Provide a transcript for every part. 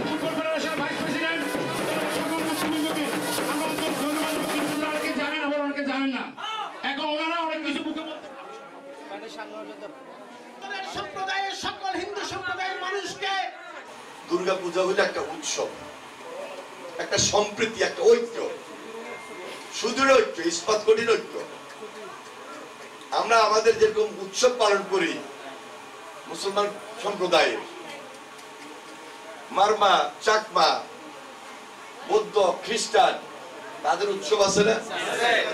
Football ফেডারেশনের vice president সকল মুসলিমকে আমরা ধন্যবাদ কিন্তু অনেকে জানেন আবার অনেকে জানেন না। এখন ওনারা অনেক কিছু মুখে বলতে সম্প্রদায়ের সকল হিন্দু সম্প্রদায়ের মানুষকে দুর্গা পূজা হলো একটা উৎসব, একটা সম্প্রীতি, একটা ঐক্য, সুদৃঢ় ঐক্য, ইস্পাত কঠিন ঐক্য। আমরা আমাদের যেরকম উৎসব পালন করি মুসলমান সম্প্রদায়ের, মারমা, চাকমা, বৌদ্ধ, খ্রিস্টান তাদের উৎসব আছে না,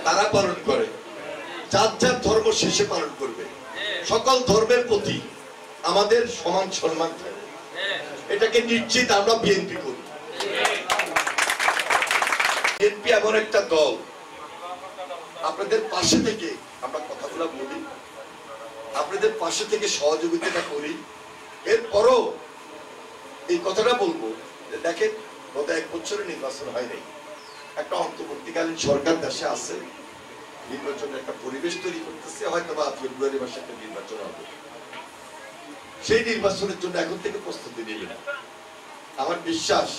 তারা পালন করে, যার যার ধর্ম শেষে পালন করবে। সকল ধর্মের প্রতি আমাদের সমান সম্মান থাকে, এটাকে নিশ্চিত আমরা বিএনপি করি। বিএনপি এমন একটা দল, আপনাদের পাশে থেকে আমরা কথাগুলো বলি, আপনাদের পাশে থেকে সহযোগিতা করি। এরপরও এই কথাটা বলবো যে দেখেন, গত 1 বছরে নির্বাচন হয় নাই, একটা অন্তর্বর্তীকালীন সরকার দেশে আছে, নির্বাচনের একটা পরিবেশ তৈরি করতেছে, হয়তো বা ফেব্রুয়ারি মাসে একটা নির্বাচন হবে। সেই নির্বাচনের জন্য এখন থেকে প্রস্তুতি নেবেন। আমার বিশ্বাস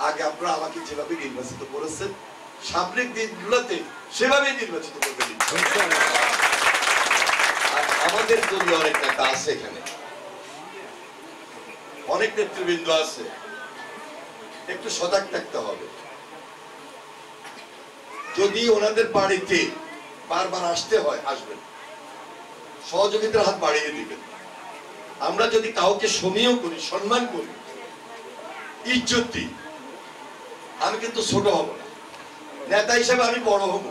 আগে আপনারা আমাকে যেভাবে নির্বাচিত করেছেন, সামনের দিনগুলোতে সেভাবে নির্বাচিত করবেন। আর আমাদের দলীয় অনেক নেতা আছে, এখানে অনেক নেতৃবৃন্দ আছে, একটু সজাগ থাকতে হবে। যদি ওনাদের বাড়িতে বারবার আসতে হয়, আসবেন, সহযোগিতার হাত বাড়িয়ে দিবেন। আমরা যদি কাউকে সমীহ করি, সম্মান করি, ইজ্জত দিই, আমি কিন্তু ছোট হব না, নেতা হিসেবে আমি বড় হব।